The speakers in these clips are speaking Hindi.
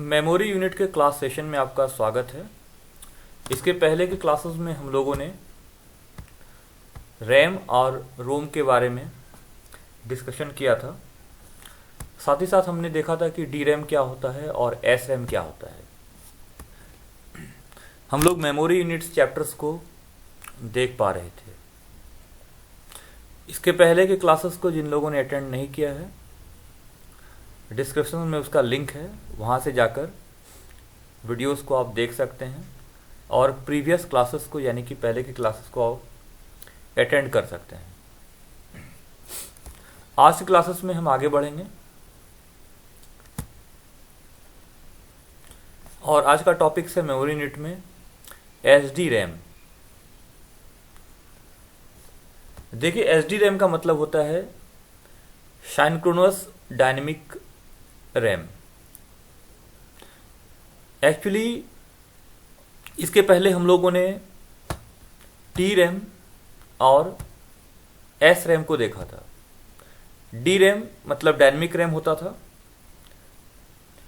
मेमोरी यूनिट के क्लास सेशन में आपका स्वागत है। इसके पहले के क्लासेस में हम लोगों ने रैम और रोम के बारे में डिस्कशन किया था। साथ ही साथ हमने देखा था कि डी रैम क्या होता है और एस रैम क्या होता है। हम लोग मेमोरी यूनिट्स चैप्टर्स को देख पा रहे थे। इसके पहले के क्लासेस को जिन लोगों ने अटेंड नहीं किया है, डिस्क्रिप्शन में उसका लिंक है, वहाँ से जाकर वीडियोस को आप देख सकते हैं और प्रीवियस क्लासेस को यानी कि पहले की क्लासेस को आप अटेंड कर सकते हैं। आज की क्लासेस में हम आगे बढ़ेंगे और आज का टॉपिक है मेमोरी यूनिट में एसडी रैम। देखिए, एसडी रैम का मतलब होता है सिंक्रोनस डायनेमिक रैम। एक्चुअली इसके पहले हम लोगों ने टी रैम और एस रैम को देखा था। डी रैम मतलब डायनेमिक रैम होता था,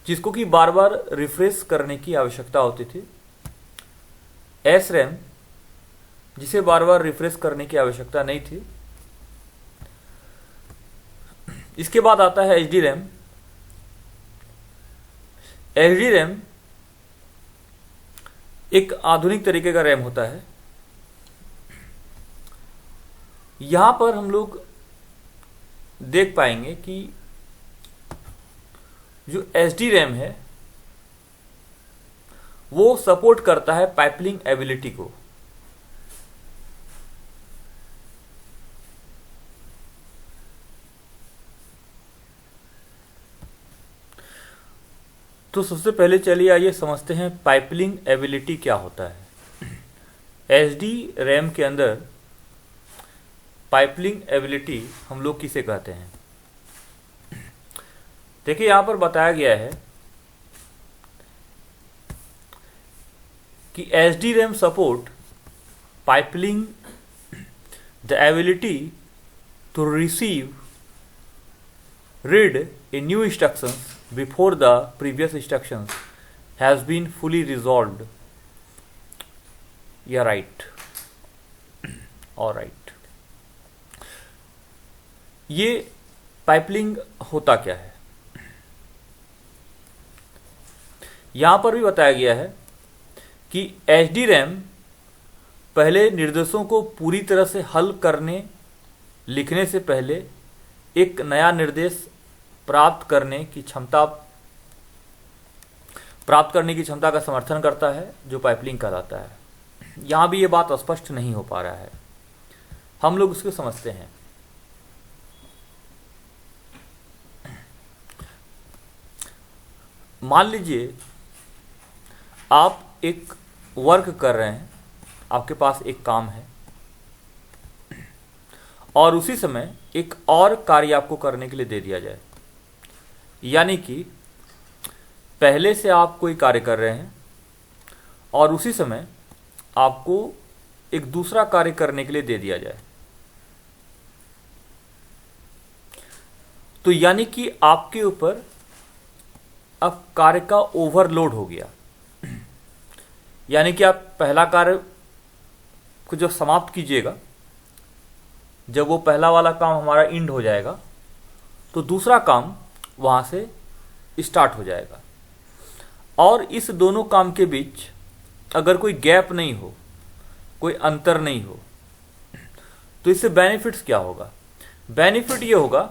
जिसको कि बार बार रिफ्रेश करने की आवश्यकता होती थी। एस रैम जिसे बार बार रिफ्रेश करने की आवश्यकता नहीं थी। इसके बाद आता है एचडी रैम। एचडी रैम एक आधुनिक तरीके का रैम होता है। यहां पर हम लोग देख पाएंगे कि जो एचडी रैम है वो सपोर्ट करता है पाइपलिंग एबिलिटी को। तो सबसे पहले चलिए आइए समझते हैं पाइपलिंग एबिलिटी क्या होता है। एसडी रैम के अंदर पाइपलिंग एबिलिटी हम लोग किसे कहते हैं। देखिए, यहां पर बताया गया है कि SD RAM support pipelining the ability to receive read a new instructions before the previous instructions has been fully resolved. Yeah, right. All right. ये पाइपलिंग होता क्या है, यहां पर भी बताया गया है कि एचडी रैम पहले निर्देशों को पूरी तरह से हल करने लिखने से पहले एक नया निर्देश प्राप्त करने की क्षमता का समर्थन करता है, जो पाइपलिंग कहलाता है। यहां भी ये बात स्पष्ट नहीं हो पा रहा है, हम लोग उसको समझते हैं। मान लीजिए आप एक वर्क कर रहे हैं, आपके पास एक काम है और उसी समय एक और कार्य आपको करने के लिए दे दिया जाए। यानी कि पहले से आप कोई कार्य कर रहे हैं और उसी समय आपको एक दूसरा कार्य करने के लिए दे दिया जाए, तो यानी कि आपके ऊपर अब कार्य का ओवरलोड हो गया। यानी कि आप पहला कार्य को जब समाप्त कीजिएगा, जब वो पहला वाला काम हमारा एंड हो जाएगा, तो दूसरा काम वहां से स्टार्ट हो जाएगा। और इस दोनों काम के बीच अगर कोई गैप नहीं हो, कोई अंतर नहीं हो, तो इससे बेनिफिट्स क्या होगा। बेनिफिट ये होगा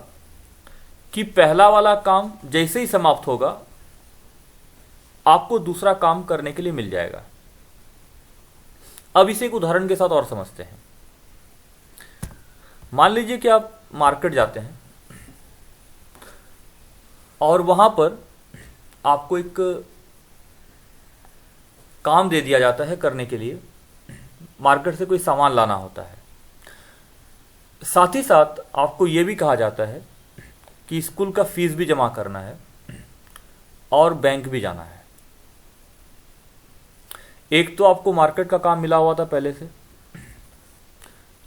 कि पहला वाला काम जैसे ही समाप्त होगा, आपको दूसरा काम करने के लिए मिल जाएगा। अब इसे एक उदाहरण के साथ और समझते हैं। मान लीजिए कि आप मार्केट जाते हैं और वहां पर आपको एक काम दे दिया जाता है करने के लिए। मार्केट से कोई सामान लाना होता है। साथ ही साथ आपको यह भी कहा जाता है कि स्कूल का फीस भी जमा करना है और बैंक भी जाना है। एक तो आपको मार्केट का काम मिला हुआ था पहले से,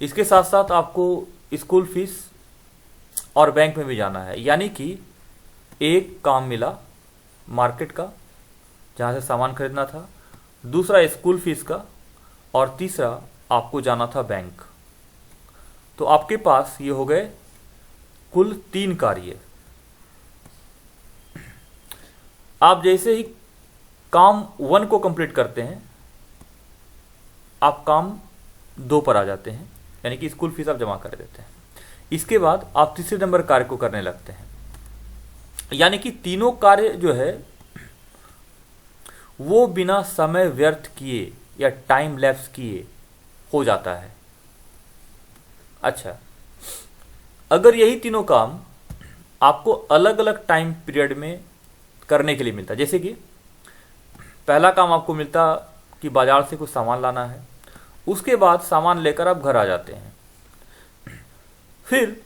इसके साथ साथ आपको स्कूल फीस और बैंक में भी जाना है। यानी कि एक काम मिला मार्केट का जहाँ से सामान खरीदना था, दूसरा स्कूल फीस का, और तीसरा आपको जाना था बैंक। तो आपके पास ये हो गए कुल 3 कार्य। आप जैसे ही काम 1 को कंप्लीट करते हैं, आप काम 2 पर आ जाते हैं, यानी कि स्कूल फीस आप जमा कर देते हैं। इसके बाद आप तीसरे नंबर कार्य को करने लगते हैं, यानी कि तीनों कार्य जो है वो बिना समय व्यर्थ किए या टाइम लैप्स किए हो जाता है। अच्छा, अगर यही तीनों काम आपको अलग अलग टाइम पीरियड में करने के लिए मिलता, जैसे कि पहला काम आपको मिलता कि बाजार से कुछ सामान लाना है, उसके बाद सामान लेकर आप घर आ जाते हैं, फिर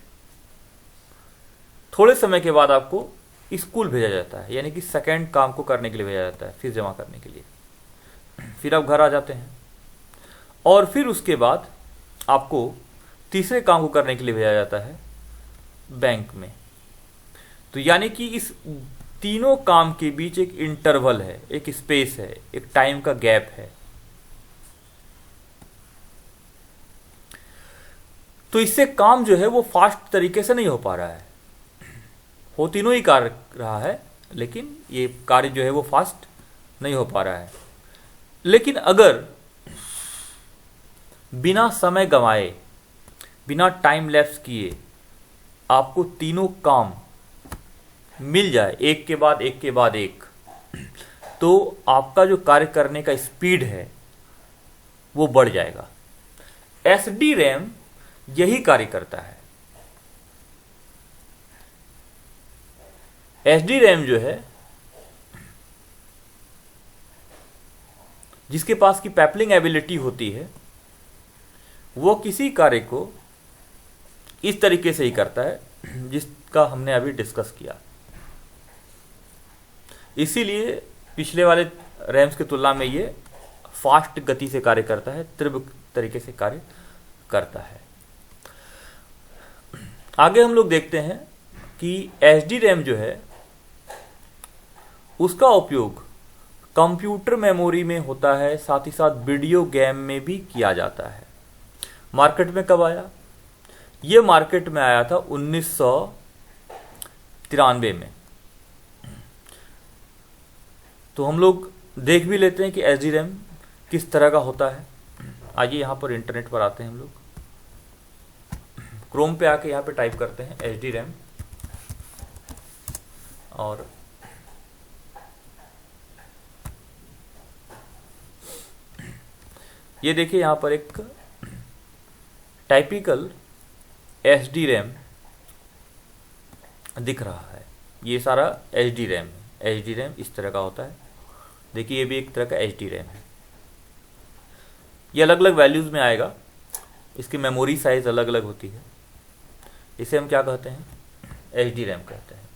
थोड़े समय के बाद आपको स्कूल भेजा जाता है, यानी कि सेकंड काम को करने के लिए भेजा जाता है, फीस जमा करने के लिए, फिर आप घर आ जाते हैं, और फिर उसके बाद आपको तीसरे काम को करने के लिए भेजा जाता है बैंक में। तो यानी कि इस तीनों काम के बीच एक इंटरवल है, एक स्पेस है, एक टाइम का गैप है। तो इससे काम जो है वो फास्ट तरीके से नहीं हो पा रहा है। हो तीनों ही कार्य रहा है, लेकिन ये कार्य जो है वो फास्ट नहीं हो पा रहा है। लेकिन अगर बिना समय गंवाए, बिना टाइम लैप्स किए आपको तीनों काम मिल जाए एक के बाद एक के बाद एक, तो आपका जो कार्य करने का स्पीड है वो बढ़ जाएगा। एसडी रैम यही कार्य करता है। एसडी रैम जो है, जिसके पास की पैपलिंग एबिलिटी होती है, वो किसी कार्य को इस तरीके से ही करता है जिसका हमने अभी डिस्कस किया। इसीलिए पिछले वाले रैम्स की तुलना में ये फास्ट गति से कार्य करता है, तीव्र तरीके से कार्य करता है। आगे हम लोग देखते हैं कि एसडी रैम जो है उसका उपयोग कंप्यूटर मेमोरी में होता है, साथ ही साथ वीडियो गेम में भी किया जाता है। मार्केट में कब आया? ये मार्केट में आया था 1993 में। तो हम लोग देख भी लेते हैं कि एसडी रैम किस तरह का होता है। आइए यहाँ पर इंटरनेट पर आते हैं, हम लोग क्रोम पे आके यहाँ पे टाइप करते हैं एसडी रैम, और ये देखिए यहाँ पर एक टाइपिकल एसडी रैम दिख रहा है। ये सारा एसडी रैम है। एसडी रैम इस तरह का होता है। देखिए ये भी एक तरह का एसडी रैम है। ये अलग अलग वैल्यूज में आएगा, इसकी मेमोरी साइज अलग अलग होती है। इसे हम क्या कहते हैं? एसडी रैम कहते हैं।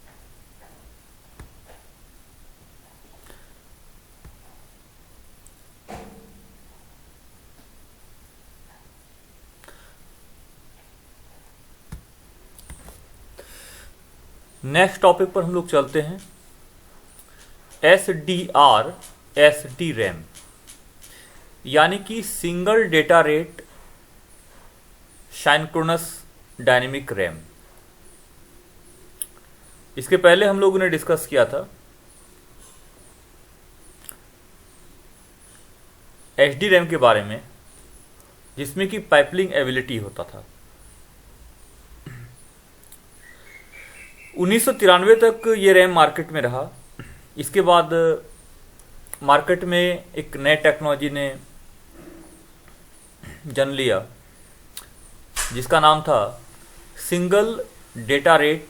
नेक्स्ट टॉपिक पर हम लोग चलते हैं। एसडीआर एसडी रैम, यानी कि single data rate synchronous dynamic RAM. इसके पहले हम लोगों ने डिस्कस किया था एसडी रैम के बारे में, जिसमें कि पाइपलिंग एबिलिटी होता था। 1993 तक ये रैम मार्केट में रहा। इसके बाद मार्केट में एक नए टेक्नोलॉजी ने जन्म लिया, जिसका नाम था single data rate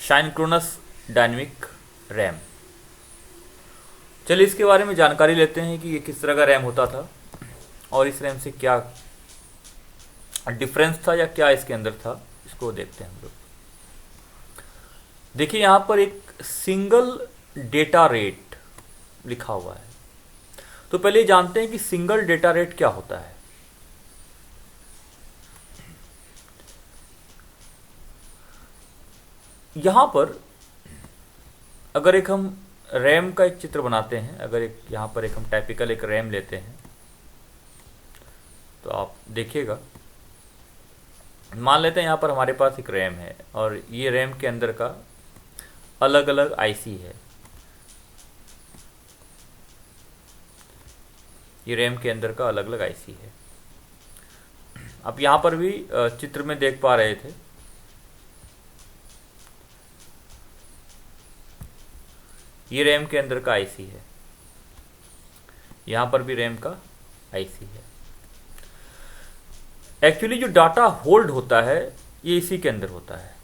synchronous dynamic RAM. चलिए इसके बारे में जानकारी लेते हैं कि ये किस तरह का रैम होता था और इस रैम से क्या डिफरेंस था या क्या इसके अंदर था, इसको देखते हैं हम लोग। देखिए यहाँ पर एक सिंगल डेटा रेट लिखा हुआ है। तो पहले जानते हैं कि सिंगल डेटा रेट क्या होता है। यहां पर अगर एक हम रैम का एक चित्र बनाते हैं। अगर एक यहाँ पर एक हम टाइपिकल एक रैम लेते हैं तो आप देखिएगा, मान लेते हैं यहाँ पर हमारे पास एक रैम है और ये रैम के अंदर का अलग अलग आईसी है। ये रैम के अंदर का अलग अलग आईसी है। आप यहाँ पर भी चित्र में देख पा रहे थे, ये रैम के अंदर का आईसी है, यहाँ पर भी रैम का आईसी है। एक्चुअली जो डाटा होल्ड होता है ये इसी के अंदर होता है,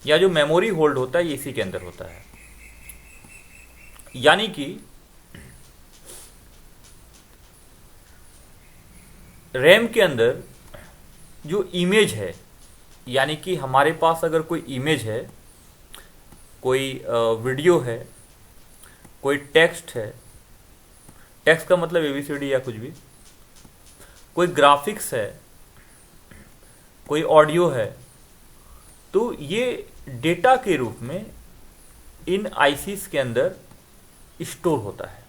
या जो मेमोरी होल्ड होता है ये इसी के अंदर होता है। यानी कि रैम के अंदर जो इमेज है, यानी कि हमारे पास अगर कोई इमेज है, कोई वीडियो है, कोई टेक्स्ट है, टेक्स्ट का मतलब एबीसीडी या कुछ भी, कोई ग्राफिक्स है, कोई ऑडियो है, तो ये डेटा के रूप में इन आईसीस के अंदर स्टोर होता है।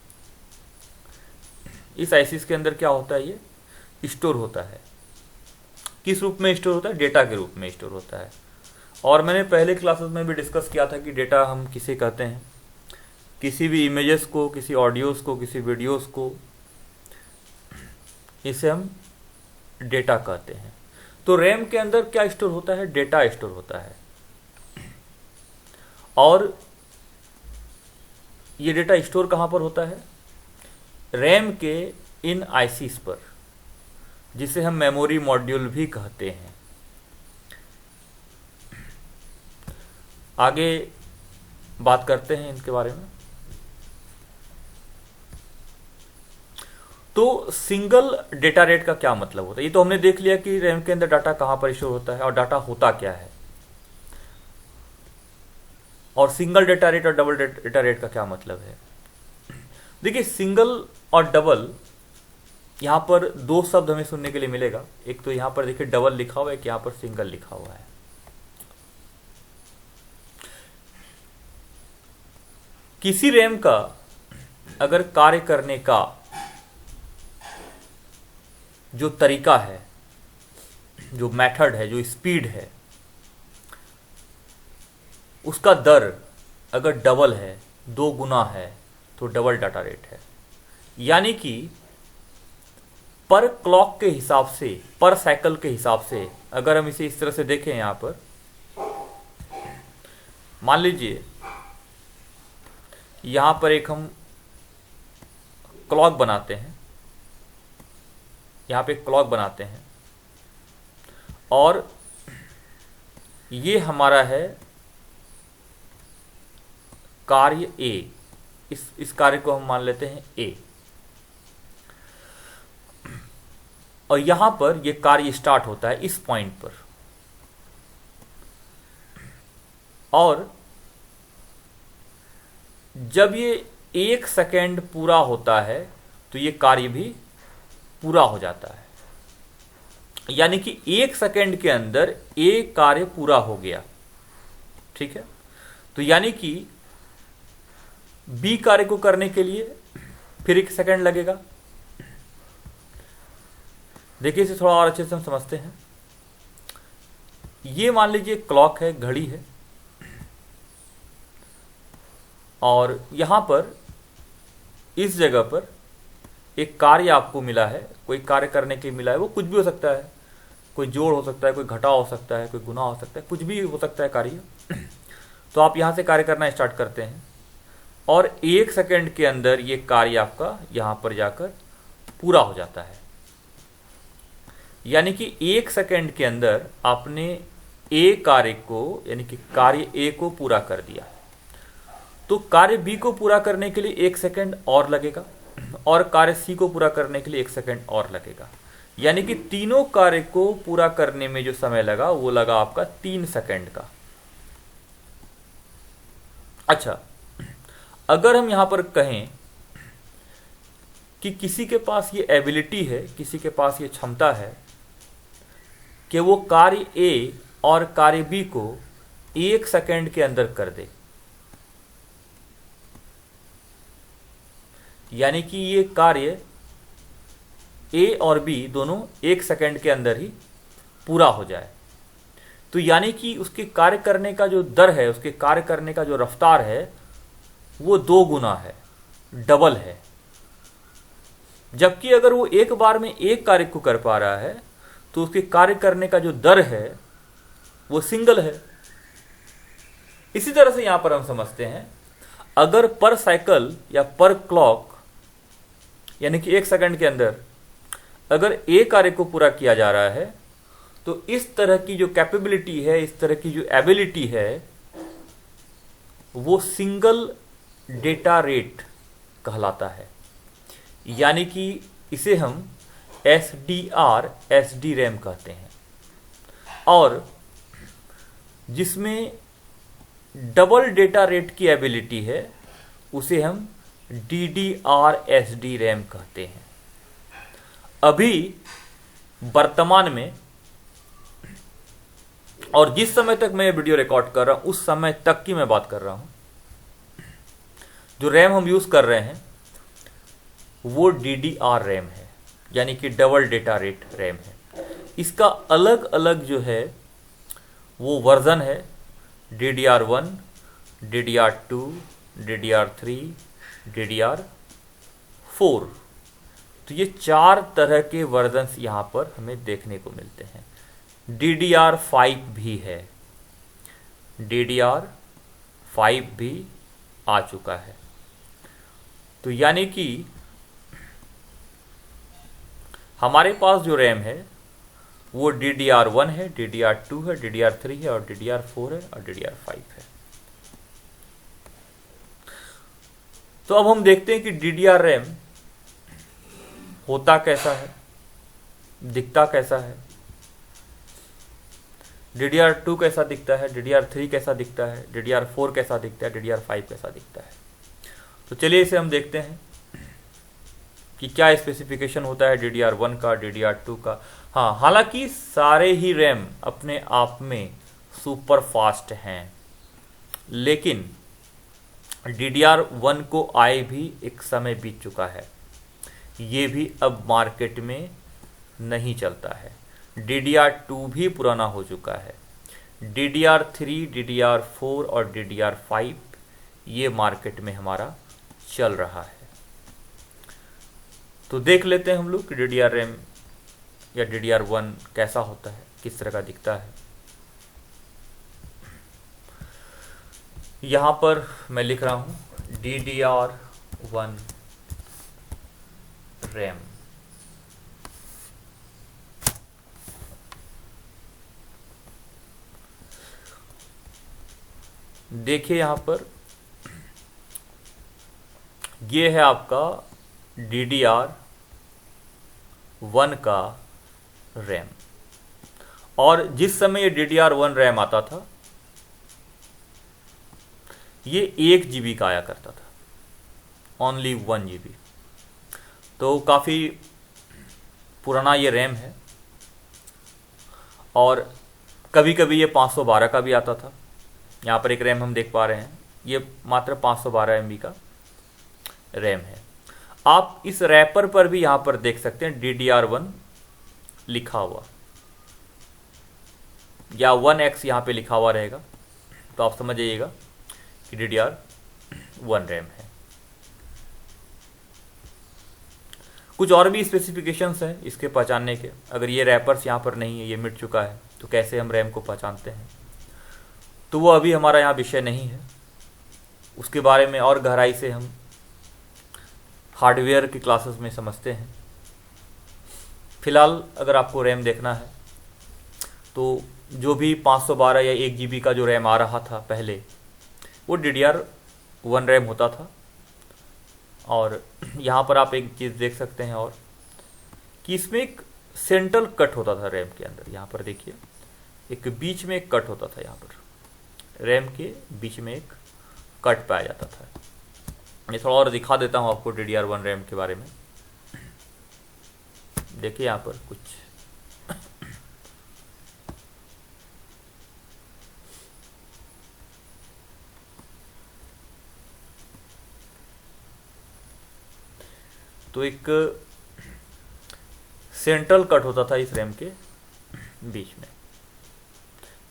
इस आईसीस के अंदर क्या होता है, ये स्टोर होता है। किस रूप में स्टोर होता है? डेटा के रूप में स्टोर होता है। और मैंने पहले क्लासेस में भी डिस्कस किया था कि डेटा हम किसे कहते हैं, किसी भी इमेजेस को, किसी ऑडियोस को, किसी वीडियोस को, इसे हम डेटा कहते हैं। तो रैम के अंदर क्या स्टोर होता है? डेटा स्टोर होता है। और ये डेटा स्टोर कहाँ पर होता है? रैम के इन आईसीस पर, जिसे हम मेमोरी मॉड्यूल भी कहते हैं। आगे बात करते हैं इनके बारे में। तो सिंगल डेटा रेट का क्या मतलब होता है? ये तो हमने देख लिया कि रैम के अंदर डाटा कहाँ पर स्टोर होता है और डाटा होता क्या है। और सिंगल डेटा रेट और डबल डेटा रेट का क्या मतलब है? देखिए, सिंगल और डबल, यहाँ पर दो शब्द हमें सुनने के लिए मिलेगा। एक तो यहाँ पर देखिए डबल लिखा हुआ है, एक यहाँ पर सिंगल लिखा हुआ है। किसी रैम का अगर कार्य करने का जो तरीका है, जो मेथड है, जो स्पीड है, उसका दर अगर डबल है, 2 गुना है, तो डबल डाटा रेट है। यानी कि पर क्लॉक के हिसाब से, पर साइकिल के हिसाब से, अगर हम इसे इस तरह से देखें, यहां पर मान लीजिए यहां पर एक हम क्लॉक बनाते हैं, यहां पे क्लॉक बनाते हैं और ये हमारा है कार्य ए। इस कार्य को हम मान लेते हैं ए, और यहां पर ये कार्य स्टार्ट होता है इस पॉइंट पर। और जब ये 1 सेकेंड पूरा होता है तो ये कार्य भी पूरा हो जाता है। यानी कि 1 सेकेंड के अंदर ए कार्य पूरा हो गया। ठीक है, तो यानी कि बी कार्य को करने के लिए फिर 1 सेकेंड लगेगा। देखिए, इसे थोड़ा और अच्छे से हम समझते हैं। ये मान लीजिए क्लॉक है, घड़ी है, और यहां पर इस जगह पर एक कार्य आपको मिला है, कोई कार्य करने के लिए मिला है। वो कुछ भी हो सकता है, कोई जोड़ हो सकता है, कोई घटाव हो सकता है, कोई गुना हो सकता है, कुछ भी हो सकता है कार्य। तो आप यहां से कार्य करना स्टार्ट करते हैं और 1 सेकेंड के अंदर ये कार्य आपका यहां पर जाकर पूरा हो जाता है। यानी कि 1 सेकेंड के अंदर आपने ए कार्य को, यानी कि कार्य ए को पूरा कर दिया। तो कार्य बी को पूरा करने के लिए 1 सेकेंड और लगेगा, और कार्य सी को पूरा करने के लिए 1 सेकेंड और लगेगा। यानी कि तीनों कार्य को पूरा करने में जो समय लगा वो लगा आपका 3 सेकेंड का। अच्छा, अगर हम यहां पर कहें कि किसी के पास ये एबिलिटी है, किसी के पास ये क्षमता है कि वो कार्य ए और कार्य बी को 1 सेकेंड के अंदर कर दे, यानी कि ये कार्य ए और बी दोनों 1 सेकंड के अंदर ही पूरा हो जाए। तो यानी कि उसके कार्य करने का जो दर है, उसके कार्य करने का जो रफ्तार है, वो 2 गुना है, डबल है। जबकि अगर वो एक बार में एक कार्य को कर पा रहा है तो उसके कार्य करने का जो दर है वो सिंगल है। इसी तरह से यहां पर हम समझते हैं, अगर पर साइकिल या पर क्लॉक यानी कि 1 सेकंड के अंदर अगर ए कार्य को पूरा किया जा रहा है तो इस तरह की जो कैपेबिलिटी है, इस तरह की जो एबिलिटी है, वो सिंगल डेटा रेट कहलाता है। यानी कि इसे हम एस डी रैम कहते हैं। और जिसमें डबल डेटा रेट की एबिलिटी है उसे हम DDR/SD रैम कहते हैं। अभी वर्तमान में, और जिस समय तक मैं ये वीडियो रिकॉर्ड कर रहा हूं उस समय तक की मैं बात कर रहा हूं, जो रैम हम यूज कर रहे हैं वो DDR रैम है, यानी कि डबल डेटा रेट रैम है। इसका अलग अलग जो है वो वर्जन है, DDR1, DDR2, DDR3, DDR4। तो ये 4 तरह के वर्जन्स यहां पर हमें देखने को मिलते हैं। DDR5 भी है, DDR5 भी आ चुका है। तो यानी कि हमारे पास जो रैम है वो DDR1 है, DDR2 है, DDR3 है और DDR4 है और DDR5 है। तो अब हम देखते हैं कि DDR रैम होता कैसा है, दिखता कैसा है, DDR2 कैसा दिखता है, DDR3 कैसा दिखता है, DDR4 कैसा दिखता है, DDR5 कैसा दिखता है। तो चलिए इसे हम देखते हैं कि क्या स्पेसिफिकेशन होता है DDR1 का, DDR2 का। हाँ, हालांकि सारे ही रैम अपने आप में सुपर फास्ट हैं, लेकिन DDR1 को आए भी एक समय बीत चुका है, ये भी अब मार्केट में नहीं चलता है। DDR2 भी पुराना हो चुका है। DDR3, DDR4 और DDR5 ये मार्केट में हमारा चल रहा है। तो देख लेते हैं हम लोग कि DDR रैम या DDR1 कैसा होता है, किस तरह का दिखता है। यहां पर मैं लिख रहा हूं DDR1 रैम। देखिए यहां पर ये है आपका DDR1 का रैम। और जिस समय ये DDR1 रैम आता था ये 1 GB का आया करता था, ओनली 1 GB। तो काफ़ी पुराना ये रैम है। और कभी कभी ये 512 का भी आता था। यहाँ पर एक रैम हम देख पा रहे हैं, ये मात्र 512 MB का रैम है। आप इस रैपर पर भी यहाँ पर देख सकते हैं DDR1 लिखा हुआ, या 1X यहाँ पे लिखा हुआ रहेगा, तो आप समझ जाइएगा कि DDR1 रैम है। कुछ और भी स्पेसिफिकेशंस हैं इसके पहचानने के। अगर ये रैपर्स यहाँ पर नहीं है, ये मिट चुका है, तो कैसे हम रैम को पहचानते हैं, तो वो अभी हमारा यहाँ विषय नहीं है। उसके बारे में और गहराई से हम हार्डवेयर की क्लासेस में समझते हैं। फिलहाल अगर आपको रैम देखना है तो जो भी 512 या 1 GB का जो रैम आ रहा था पहले, वो DDR1 रैम होता था। और यहाँ पर आप एक चीज़ देख सकते हैं और कि इसमें एक सेंट्रल कट होता था रैम के अंदर। यहाँ पर देखिए एक बीच में एक कट होता था, यहाँ पर रैम के बीच में एक कट पाया जाता था। मैं थोड़ा और दिखा देता हूँ आपको DDR1 रैम के बारे में। देखिए यहाँ पर कुछ तो एक सेंट्रल कट होता था इस रैम के बीच में।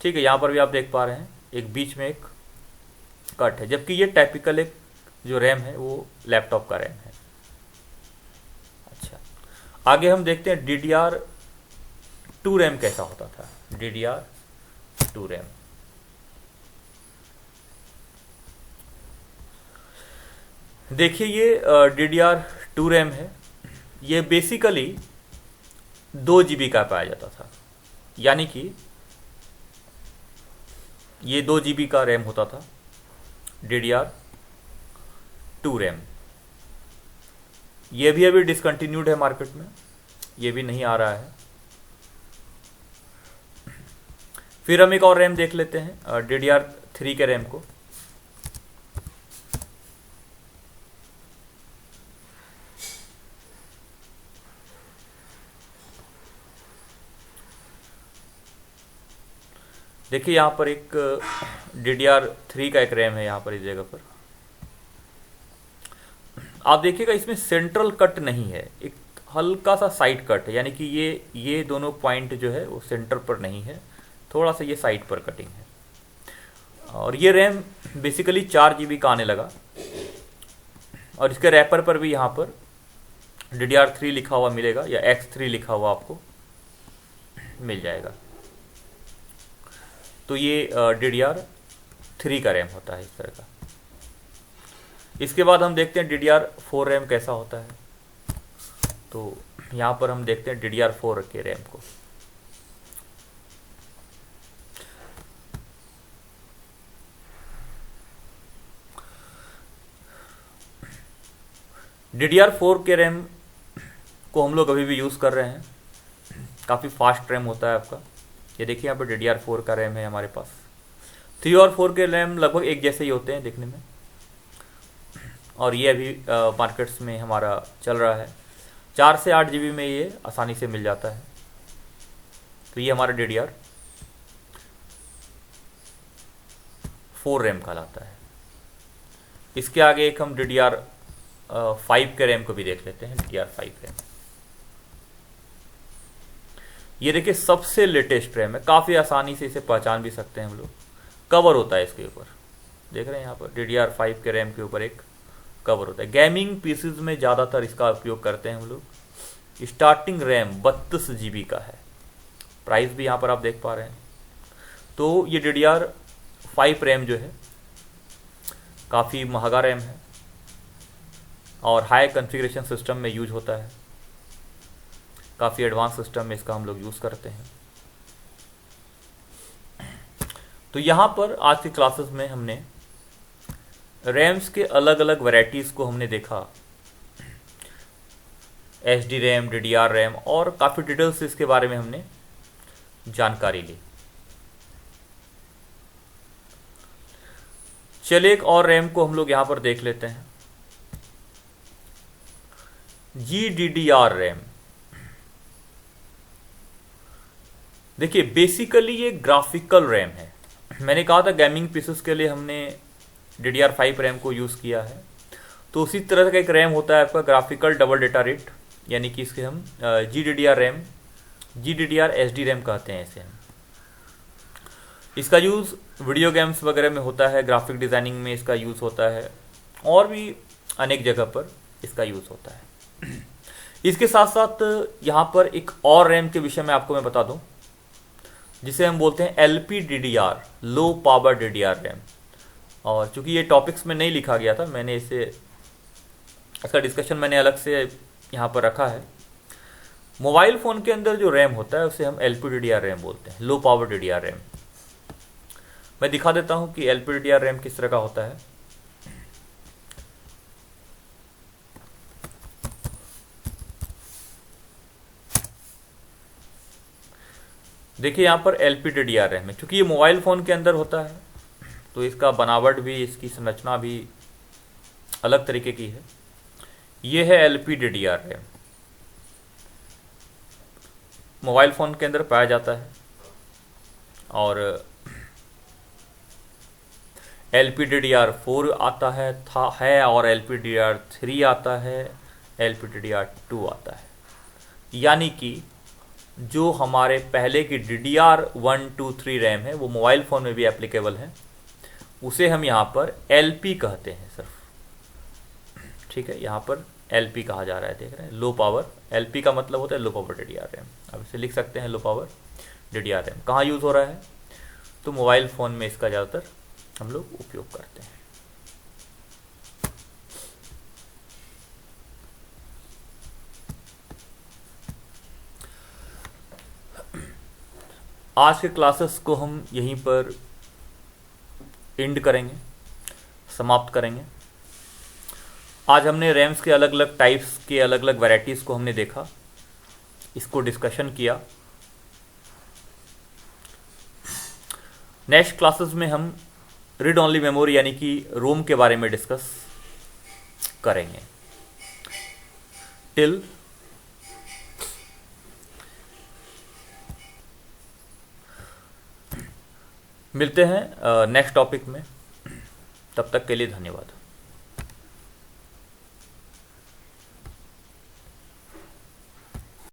ठीक है, यहाँ पर भी आप देख पा रहे हैं एक बीच में एक कट है, जबकि ये टाइपिकल एक जो रैम है वो लैपटॉप का रैम है। अच्छा, आगे हम देखते हैं DDR2 रैम कैसा होता था। DDR2 रैम, देखिए ये DDR2 रैम है। ये बेसिकली 2 GB का पाया जाता था, यानी कि ये 2 GB का रैम होता था DDR2 रैम। ये भी अभी डिसकंटिन्यूड है मार्केट में, ये भी नहीं आ रहा है। फिर हम एक और रैम देख लेते हैं DDR3 के रैम को। देखिए यहाँ पर एक DDR3 का एक रैम है, यहाँ पर इस जगह पर आप देखिएगा इसमें सेंट्रल कट नहीं है, एक हल्का सा साइड कट है, यानी कि ये दोनों पॉइंट जो है वो सेंटर पर नहीं है, थोड़ा सा ये साइड पर कटिंग है। और ये रैम बेसिकली 4 GB का आने लगा, और इसके रैपर पर भी यहाँ पर DDR3 लिखा हुआ मिलेगा या X3 लिखा हुआ आपको मिल जाएगा। तो ये DDR3 का रैम होता है इस तरह का। इसके बाद हम देखते हैं DDR4 रैम कैसा होता है। तो यहाँ पर हम देखते हैं DDR4 के रैम को। DDR4 के रैम को हम लोग अभी भी यूज़ कर रहे हैं, काफ़ी फास्ट रैम होता है आपका। ये देखिए यहाँ पर DDR4 का रैम है हमारे पास। 3 और 4 के रैम लगभग एक जैसे ही होते हैं देखने में, और ये अभी मार्केट्स में हमारा चल रहा है। 4 से 8 GB में ये आसानी से मिल जाता है। तो ये हमारा DDR4 रैम कहलाता है। इसके आगे एक हम DDR5 के रैम को भी देख लेते हैं। DDR5 रैम, ये देखिए सबसे लेटेस्ट रैम है, काफ़ी आसानी से इसे पहचान भी सकते हैं हम लोग। कवर होता है इसके ऊपर, देख रहे हैं यहाँ पर DDR5 के रैम के ऊपर एक कवर होता है। गेमिंग पीसीज में ज़्यादातर इसका उपयोग करते हैं हम लोग। स्टार्टिंग रैम 32 GB का है, प्राइस भी यहाँ पर आप देख पा रहे हैं। तो ये DDR5 रैम जो है काफ़ी महंगा रैम है, और हाई कॉन्फ़िगरेशन सिस्टम में यूज होता है। काफ़ी एडवांस सिस्टम में इसका हम लोग यूज़ करते हैं। तो यहाँ पर आज की क्लासेस में हमने रैम्स के अलग अलग वैरायटीज़ को हमने देखा। SD रैम, DDR रैम, और काफ़ी डिटेल्स इसके बारे में हमने जानकारी ली। चलिए एक और रैम को हम लोग यहाँ पर देख लेते हैं, GDDR रैम। देखिए बेसिकली ये ग्राफिकल रैम है। मैंने कहा था गेमिंग पीसेस के लिए हमने DDR5 रैम को यूज़ किया है, तो उसी तरह का एक रैम होता है आपका ग्राफिकल डबल डेटा रेट, यानी कि इसके हम GDDR RAM, GDDR SD RAM कहते हैं इसे हम। इसका यूज़ वीडियो गेम्स वगैरह में होता है, ग्राफिक डिज़ाइनिंग में इसका यूज़ होता है, और भी अनेक जगह पर इसका यूज़ होता है। इसके साथ साथ यहाँ पर एक और रैम के विषय में आपको मैं बता दूँ, जिसे हम बोलते हैं LPDDR, low power DDR RAM. और चूंकि ये टॉपिक्स में नहीं लिखा गया था, मैंने इसका डिस्कशन मैंने अलग से यहाँ पर रखा है। मोबाइल फ़ोन के अंदर जो रैम होता है उसे हम LPDDR रैम बोलते हैं, लो पावर DDR रैम। मैं दिखा देता हूँ कि LPDDR रैम किस तरह का होता है। देखिए यहाँ पर LPDDR रैम है, क्योंकि ये मोबाइल फ़ोन के अंदर होता है तो इसका बनावट भी, इसकी संरचना भी अलग तरीके की है। ये है LPDDR रैम, मोबाइल फ़ोन के अंदर पाया जाता है। और LPDDR4 आता है और LPDDR3 आता है, LPDDR2 आता है। यानी कि जो हमारे पहले की DDR123 रैम है वो मोबाइल फ़ोन में भी एप्लीकेबल है, उसे हम यहाँ पर LP कहते हैं सिर्फ। ठीक है, यहाँ पर LP कहा जा रहा है, देख रहे हैं, लो पावर। LP का मतलब होता है लो पावर DDR रैम। अब इसे लिख सकते हैं लो पावर DDR रैम। कहाँ यूज़ हो रहा है? तो मोबाइल फ़ोन में इसका ज़्यादातर हम लोग उपयोग करते हैं। आज के क्लासेस को हम यहीं पर एंड करेंगे, समाप्त करेंगे। आज हमने रैम्स के अलग अलग टाइप्स के अलग अलग वैरायटीज़ को हमने देखा, इसको डिस्कशन किया। नेक्स्ट क्लासेस में हम रीड ओनली मेमोरी यानी कि रोम के बारे में डिस्कस करेंगे। टिल मिलते हैं नेक्स्ट टॉपिक में, तब तक के लिए धन्यवाद।